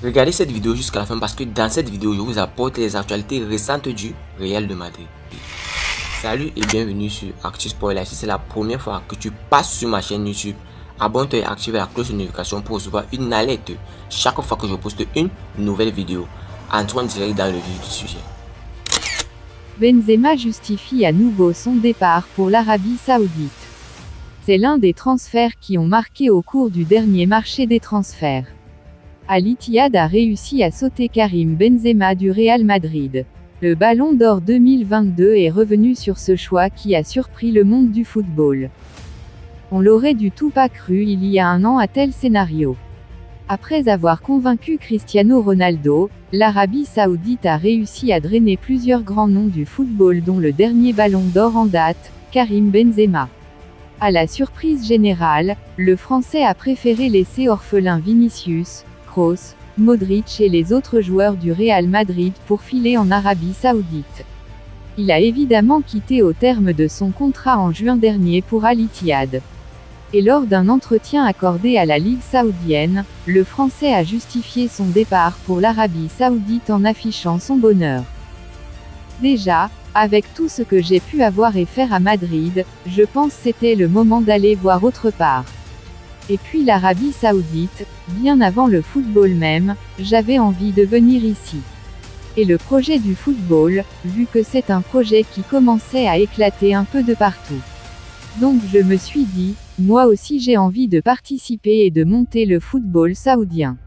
Regardez cette vidéo jusqu'à la fin parce que dans cette vidéo, je vous apporte les actualités récentes du Real de Madrid. Salut et bienvenue sur ActuSport. Si c'est la première fois que tu passes sur ma chaîne YouTube, abonne-toi et active la cloche de notification pour recevoir une alerte chaque fois que je poste une nouvelle vidéo. Entrons direct dans le vif du sujet. Benzema justifie à nouveau son départ pour l'Arabie Saoudite. C'est l'un des transferts qui ont marqué au cours du dernier marché des transferts. Al-Ittihad a réussi à sauter Karim Benzema du Real Madrid. Le Ballon d'Or 2022 est revenu sur ce choix qui a surpris le monde du football. On l'aurait du tout pas cru il y a un an à tel scénario. Après avoir convaincu Cristiano Ronaldo, l'Arabie Saoudite a réussi à drainer plusieurs grands noms du football dont le dernier Ballon d'Or en date, Karim Benzema. À la surprise générale, le Français a préféré laisser orphelin Vinicius, Kroos, Modric et les autres joueurs du Real Madrid pour filer en Arabie Saoudite. Il a évidemment quitté au terme de son contrat en juin dernier pour Al-Ittihad. Et lors d'un entretien accordé à la Ligue saoudienne, le Français a justifié son départ pour l'Arabie Saoudite en affichant son bonheur. Déjà, avec tout ce que j'ai pu avoir et faire à Madrid, je pense c'était le moment d'aller voir autre part. Et puis l'Arabie Saoudite, bien avant le football même, j'avais envie de venir ici. Et le projet du football, vu que c'est un projet qui commençait à éclater un peu de partout. Donc je me suis dit, moi aussi j'ai envie de participer et de monter le football saoudien.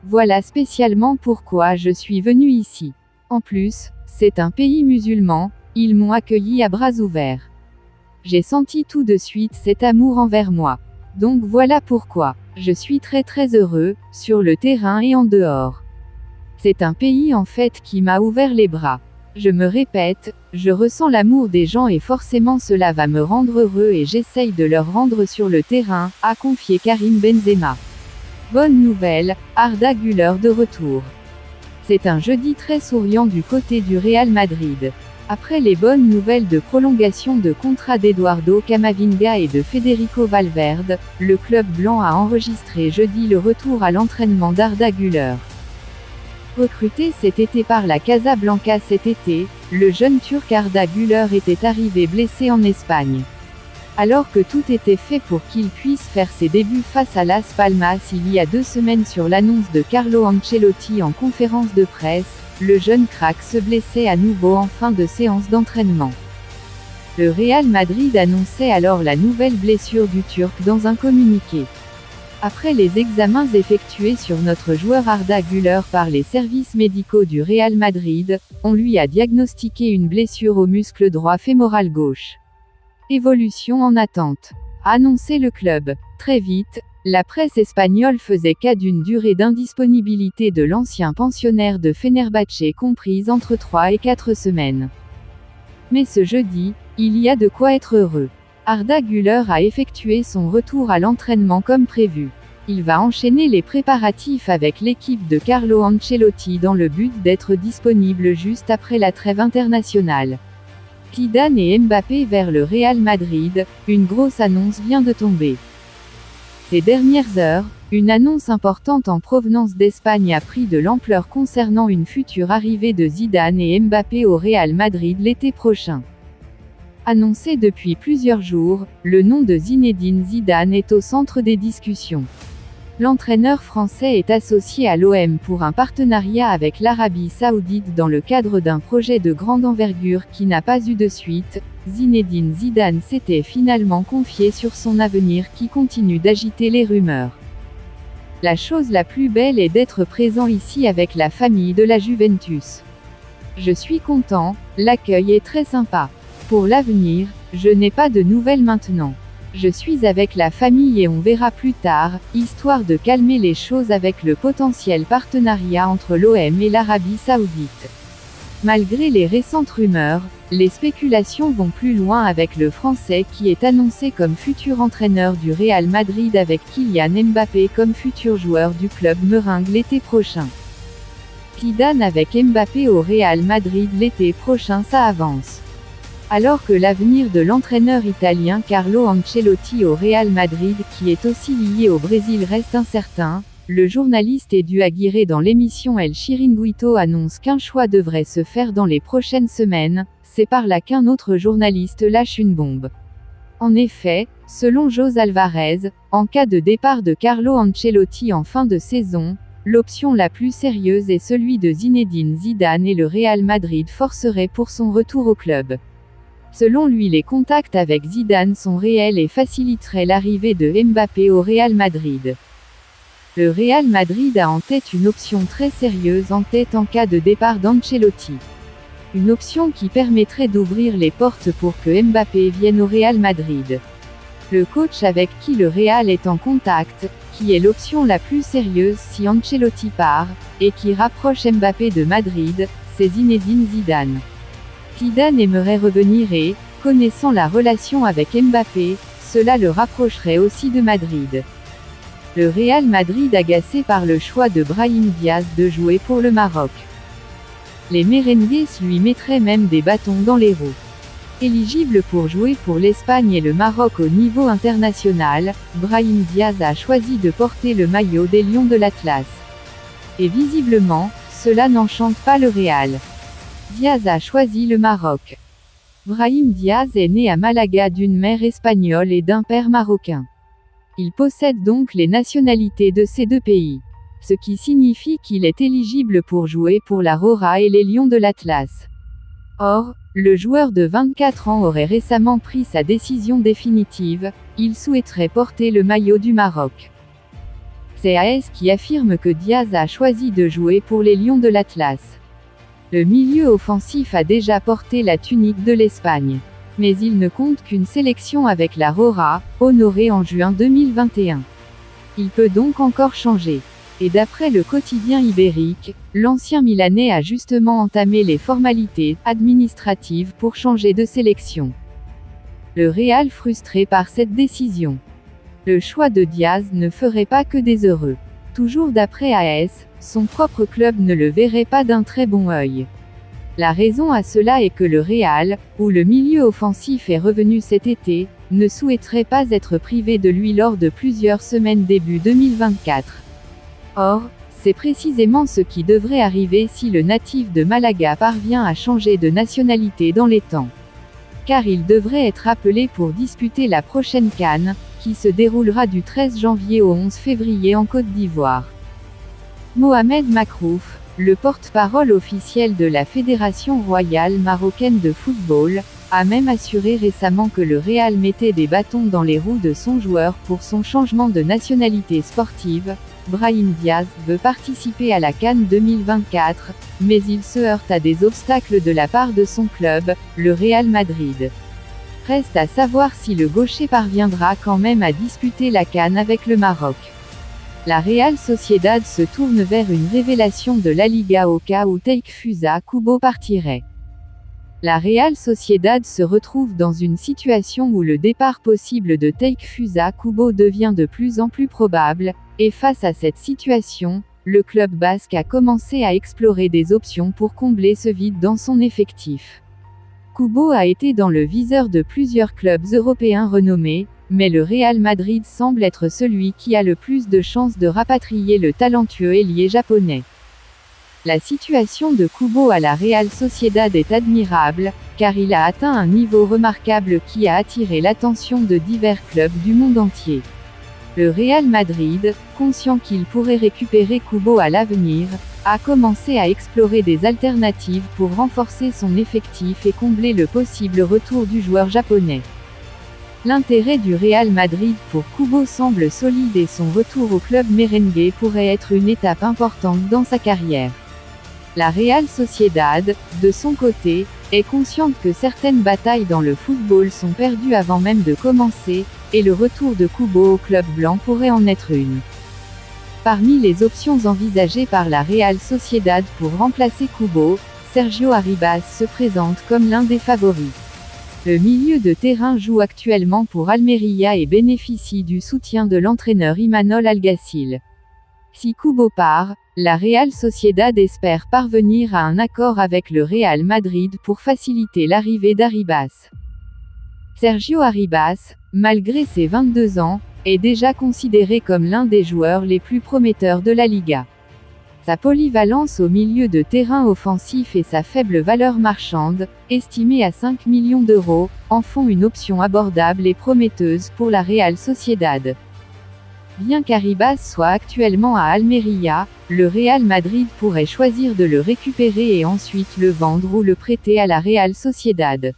Voilà spécialement pourquoi je suis venu ici. En plus, c'est un pays musulman, ils m'ont accueilli à bras ouverts. J'ai senti tout de suite cet amour envers moi. Donc voilà pourquoi, je suis très heureux, sur le terrain et en dehors. C'est un pays en fait qui m'a ouvert les bras. Je me répète, je ressens l'amour des gens et forcément cela va me rendre heureux et j'essaye de leur rendre sur le terrain, a confié Karim Benzema. Bonne nouvelle, Arda Güler de retour. C'est un jeudi très souriant du côté du Real Madrid. Après les bonnes nouvelles de prolongation de contrat d'Eduardo Camavinga et de Federico Valverde, le club blanc a enregistré jeudi le retour à l'entraînement d'Arda Güler. Recruté cet été par la Casablanca cet été, le jeune Turc Arda Güler était arrivé blessé en Espagne. Alors que tout était fait pour qu'il puisse faire ses débuts face à Las Palmas il y a 2 semaines sur l'annonce de Carlo Ancelotti en conférence de presse, le jeune crack se blessait à nouveau en fin de séance d'entraînement. Le Real Madrid annonçait alors la nouvelle blessure du Turc dans un communiqué. Après les examens effectués sur notre joueur Arda Güler par les services médicaux du Real Madrid, on lui a diagnostiqué une blessure au muscle droit fémoral gauche. Évolution en attente. A annoncé le club. Très vite, la presse espagnole faisait cas d'une durée d'indisponibilité de l'ancien pensionnaire de Fenerbahçe comprise entre 3 et 4 semaines. Mais ce jeudi, il y a de quoi être heureux. Arda Güler a effectué son retour à l'entraînement comme prévu. Il va enchaîner les préparatifs avec l'équipe de Carlo Ancelotti dans le but d'être disponible juste après la trêve internationale. Zidane et Mbappé vers le Real Madrid, une grosse annonce vient de tomber. Ces dernières heures, une annonce importante en provenance d'Espagne a pris de l'ampleur concernant une future arrivée de Zidane et Mbappé au Real Madrid l'été prochain. Annoncé depuis plusieurs jours, le nom de Zinedine Zidane est au centre des discussions. L'entraîneur français est associé à l'OM pour un partenariat avec l'Arabie Saoudite dans le cadre d'un projet de grande envergure qui n'a pas eu de suite. Zinedine Zidane s'était finalement confié sur son avenir qui continue d'agiter les rumeurs. La chose la plus belle est d'être présent ici avec la famille de la Juventus. Je suis content, l'accueil est très sympa. Pour l'avenir, je n'ai pas de nouvelles maintenant. Je suis avec la famille et on verra plus tard, histoire de calmer les choses avec le potentiel partenariat entre l'OM et l'Arabie Saoudite. Malgré les récentes rumeurs, les spéculations vont plus loin avec le Français qui est annoncé comme futur entraîneur du Real Madrid avec Kylian Mbappé comme futur joueur du club merengue l'été prochain. Zidane avec Mbappé au Real Madrid l'été prochain ça avance. Alors que l'avenir de l'entraîneur italien Carlo Ancelotti au Real Madrid qui est aussi lié au Brésil reste incertain, le journaliste Edu Aguirre dans l'émission El Chiringuito annonce qu'un choix devrait se faire dans les prochaines semaines, c'est par là qu'un autre journaliste lâche une bombe. En effet, selon José Alvarez, en cas de départ de Carlo Ancelotti en fin de saison, l'option la plus sérieuse est celui de Zinedine Zidane et le Real Madrid forcerait pour son retour au club. Selon lui, les contacts avec Zidane sont réels et faciliteraient l'arrivée de Mbappé au Real Madrid. Le Real Madrid a en tête une option très sérieuse en tête en cas de départ d'Ancelotti. Une option qui permettrait d'ouvrir les portes pour que Mbappé vienne au Real Madrid. Le coach avec qui le Real est en contact, qui est l'option la plus sérieuse si Ancelotti part, et qui rapproche Mbappé de Madrid, c'est Zinedine Zidane. Zidane aimerait revenir et, connaissant la relation avec Mbappé, cela le rapprocherait aussi de Madrid. Le Real Madrid agacé par le choix de Brahim Diaz de jouer pour le Maroc. Les merengues lui mettraient même des bâtons dans les roues. Éligible pour jouer pour l'Espagne et le Maroc au niveau international, Brahim Diaz a choisi de porter le maillot des Lions de l'Atlas. Et visiblement, cela n'enchante pas le Real. Diaz a choisi le Maroc. Brahim Diaz est né à Malaga d'une mère espagnole et d'un père marocain. Il possède donc les nationalités de ces deux pays. Ce qui signifie qu'il est éligible pour jouer pour la Roja et les Lions de l'Atlas. Or, le joueur de 24 ans aurait récemment pris sa décision définitive, il souhaiterait porter le maillot du Maroc. C'est AS qui affirme que Diaz a choisi de jouer pour les Lions de l'Atlas. Le milieu offensif a déjà porté la tunique de l'Espagne. Mais il ne compte qu'une sélection avec la Roja, honorée en juin 2021. Il peut donc encore changer. Et d'après le quotidien ibérique, l'ancien Milanais a justement entamé les formalités administratives pour changer de sélection. Le Real frustré par cette décision. Le choix de Diaz ne ferait pas que des heureux. Toujours d'après AS, son propre club ne le verrait pas d'un très bon œil. La raison à cela est que le Real, où le milieu offensif est revenu cet été, ne souhaiterait pas être privé de lui lors de plusieurs semaines début 2024. Or, c'est précisément ce qui devrait arriver si le natif de Malaga parvient à changer de nationalité dans les temps. Car il devrait être appelé pour disputer la prochaine CAN, qui se déroulera du 13 janvier au 11 février en Côte d'Ivoire. Mohamed Makrouf, le porte-parole officiel de la Fédération royale marocaine de football, a même assuré récemment que le Real mettait des bâtons dans les roues de son joueur pour son changement de nationalité sportive. Brahim Diaz veut participer à la CAN 2024, mais il se heurte à des obstacles de la part de son club, le Real Madrid. Reste à savoir si le gaucher parviendra quand même à disputer la CAN avec le Maroc. La Real Sociedad se tourne vers une révélation de la Liga au cas où Takefusa Kubo partirait. La Real Sociedad se retrouve dans une situation où le départ possible de Takefusa Kubo devient de plus en plus probable, et face à cette situation, le club basque a commencé à explorer des options pour combler ce vide dans son effectif. Kubo a été dans le viseur de plusieurs clubs européens renommés, mais le Real Madrid semble être celui qui a le plus de chances de rapatrier le talentueux ailier japonais. La situation de Kubo à la Real Sociedad est admirable, car il a atteint un niveau remarquable qui a attiré l'attention de divers clubs du monde entier. Le Real Madrid, conscient qu'il pourrait récupérer Kubo à l'avenir, a commencé à explorer des alternatives pour renforcer son effectif et combler le possible retour du joueur japonais. L'intérêt du Real Madrid pour Kubo semble solide et son retour au club merengue pourrait être une étape importante dans sa carrière. La Real Sociedad, de son côté, est consciente que certaines batailles dans le football sont perdues avant même de commencer, et le retour de Kubo au club blanc pourrait en être une. Parmi les options envisagées par la Real Sociedad pour remplacer Kubo, Sergio Arribas se présente comme l'un des favoris. Le milieu de terrain joue actuellement pour Almeria et bénéficie du soutien de l'entraîneur Imanol Alguacil. Si Kubo part, la Real Sociedad espère parvenir à un accord avec le Real Madrid pour faciliter l'arrivée d'Arribas. Sergio Arribas, malgré ses 22 ans, est déjà considéré comme l'un des joueurs les plus prometteurs de la Liga. Sa polyvalence au milieu de terrain offensif et sa faible valeur marchande, estimée à 5 millions d'euros, en font une option abordable et prometteuse pour la Real Sociedad. Bien qu'Arribas soit actuellement à Almería, le Real Madrid pourrait choisir de le récupérer et ensuite le vendre ou le prêter à la Real Sociedad.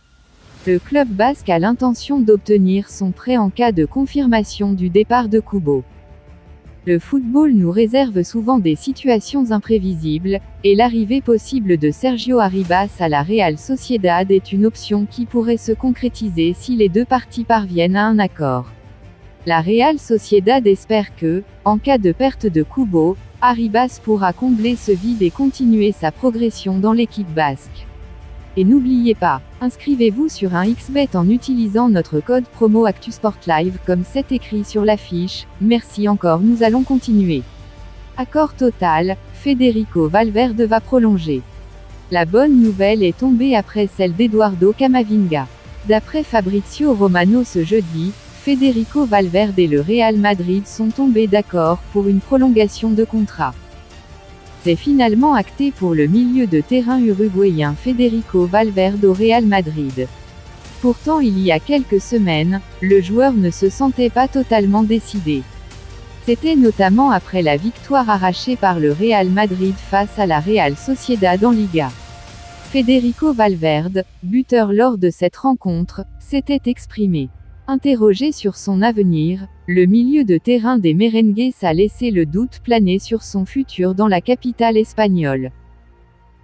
Le club basque a l'intention d'obtenir son prêt en cas de confirmation du départ de Kubo. Le football nous réserve souvent des situations imprévisibles, et l'arrivée possible de Sergio Arribas à la Real Sociedad est une option qui pourrait se concrétiser si les deux parties parviennent à un accord. La Real Sociedad espère que, en cas de perte de Kubo, Arribas pourra combler ce vide et continuer sa progression dans l'équipe basque. Et n'oubliez pas, inscrivez-vous sur un XBet en utilisant notre code promo ActuSportLive comme c'est écrit sur l'affiche. Merci encore, nous allons continuer. Accord total, Federico Valverde va prolonger. La bonne nouvelle est tombée après celle d'Eduardo Camavinga. D'après Fabrizio Romano ce jeudi, Federico Valverde et le Real Madrid sont tombés d'accord pour une prolongation de contrat. C'est finalement acté pour le milieu de terrain uruguayen Federico Valverde au Real Madrid. Pourtant il y a quelques semaines, le joueur ne se sentait pas totalement décidé. C'était notamment après la victoire arrachée par le Real Madrid face à la Real Sociedad en Liga. Federico Valverde, buteur lors de cette rencontre, s'était exprimé. Interrogé sur son avenir, le milieu de terrain des Merengues a laissé le doute planer sur son futur dans la capitale espagnole.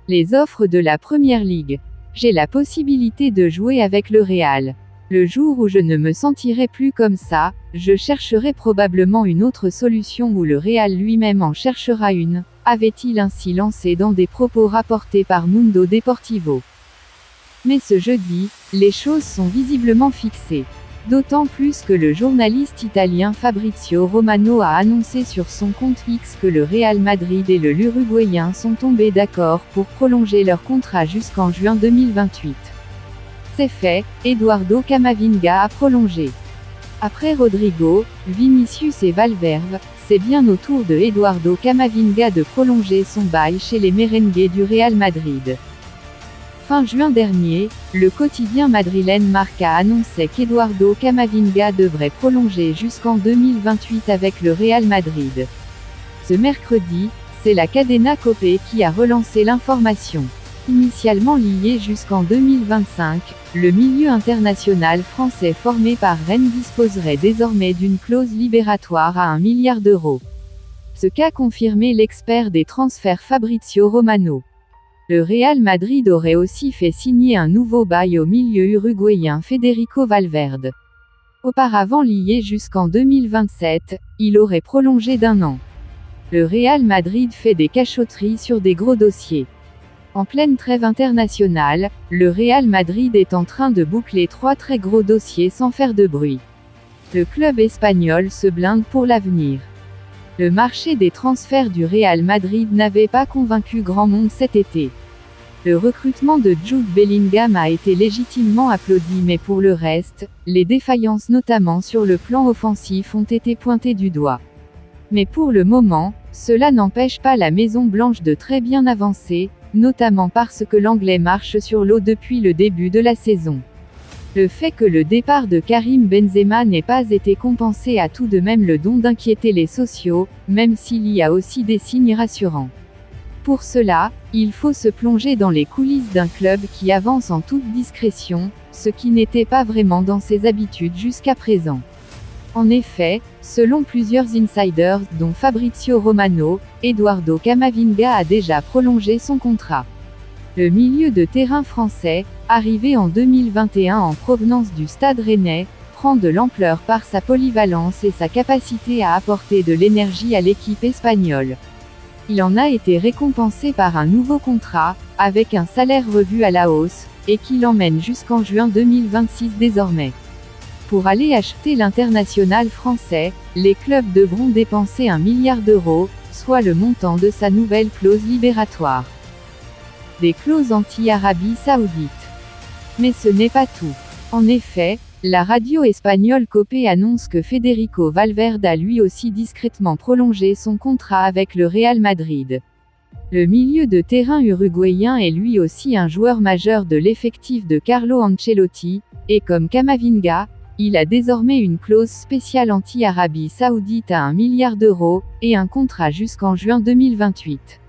Les offres de la Première Ligue. J'ai la possibilité de jouer avec le Real. Le jour où je ne me sentirai plus comme ça, je chercherai probablement une autre solution ou le Real lui-même en cherchera une, avait-il ainsi lancé dans des propos rapportés par Mundo Deportivo. Mais ce jeudi, les choses sont visiblement fixées. D'autant plus que le journaliste italien Fabrizio Romano a annoncé sur son compte X que le Real Madrid et le l'Uruguayen sont tombés d'accord pour prolonger leur contrat jusqu'en juin 2028. C'est fait, Eduardo Camavinga a prolongé. Après Rodrigo, Vinicius et Valverde, c'est bien au tour de Eduardo Camavinga de prolonger son bail chez les Merengues du Real Madrid. Fin juin dernier, le quotidien madrilène Marca annonçait qu'Eduardo Camavinga devrait prolonger jusqu'en 2028 avec le Real Madrid. Ce mercredi, c'est la Cadena COPE qui a relancé l'information. Initialement lié jusqu'en 2025, le milieu international français formé par Rennes disposerait désormais d'une clause libératoire à 1 milliard d'euros. Ce qu'a confirmé l'expert des transferts Fabrizio Romano. Le Real Madrid aurait aussi fait signer un nouveau bail au milieu uruguayen Federico Valverde. Auparavant lié jusqu'en 2027, il aurait prolongé d'1 an. Le Real Madrid fait des cachotteries sur des gros dossiers. En pleine trêve internationale, le Real Madrid est en train de boucler 3 très gros dossiers sans faire de bruit. Le club espagnol se blinde pour l'avenir. Le marché des transferts du Real Madrid n'avait pas convaincu grand monde cet été. Le recrutement de Jude Bellingham a été légitimement applaudi mais pour le reste, les défaillances notamment sur le plan offensif ont été pointées du doigt. Mais pour le moment, cela n'empêche pas la Maison Blanche de très bien avancer, notamment parce que l'Anglais marche sur l'eau depuis le début de la saison. Le fait que le départ de Karim Benzema n'ait pas été compensé a tout de même le don d'inquiéter les sociaux, même s'il y a aussi des signes rassurants. Pour cela, il faut se plonger dans les coulisses d'un club qui avance en toute discrétion, ce qui n'était pas vraiment dans ses habitudes jusqu'à présent. En effet, selon plusieurs insiders dont Fabrizio Romano, Eduardo Camavinga a déjà prolongé son contrat. Le milieu de terrain français, arrivé en 2021 en provenance du Stade Rennais, prend de l'ampleur par sa polyvalence et sa capacité à apporter de l'énergie à l'équipe espagnole. Il en a été récompensé par un nouveau contrat, avec un salaire revu à la hausse, et qui l'emmène jusqu'en juin 2026 désormais. Pour aller acheter l'international français, les clubs devront dépenser 1 milliard d'euros, soit le montant de sa nouvelle clause libératoire. Des clauses anti-Arabie Saoudite. Mais ce n'est pas tout. En effet, La radio espagnole COPE annonce que Federico Valverde a lui aussi discrètement prolongé son contrat avec le Real Madrid. Le milieu de terrain uruguayen est lui aussi un joueur majeur de l'effectif de Carlo Ancelotti, et comme Camavinga, il a désormais une clause spéciale anti-Arabie Saoudite à 1 milliard d'euros, et un contrat jusqu'en juin 2028.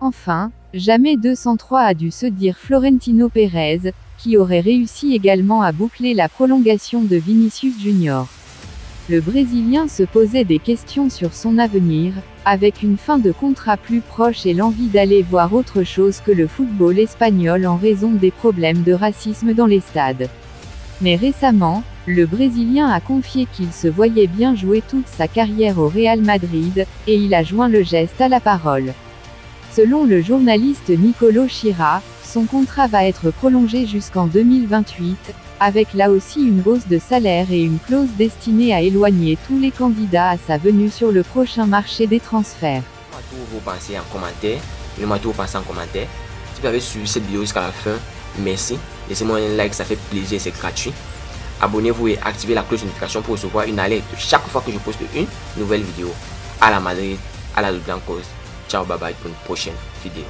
Enfin, jamais 203 a dû se dire Florentino Pérez, qui aurait réussi également à boucler la prolongation de Vinicius Junior. Le Brésilien se posait des questions sur son avenir, avec une fin de contrat plus proche et l'envie d'aller voir autre chose que le football espagnol en raison des problèmes de racisme dans les stades. Mais récemment, le Brésilien a confié qu'il se voyait bien jouer toute sa carrière au Real Madrid, et il a joint le geste à la parole. Selon le journaliste Nicolo Chira, son contrat va être prolongé jusqu'en 2028, avec là aussi une hausse de salaire et une clause destinée à éloigner tous les candidats à sa venue sur le prochain marché des transferts. Dites-moi tout vos pensées en commentaire. Dites-moi tout vos pensées en commentaire. Si vous avez suivi cette vidéo jusqu'à la fin, merci. Laissez-moi un like, ça fait plaisir, c'est gratuit. Abonnez-vous et activez la cloche de notification pour recevoir une alerte chaque fois que je poste une nouvelle vidéo. À la Madrid, à la Blancos. Ciao, bye bye pour une prochaine vidéo.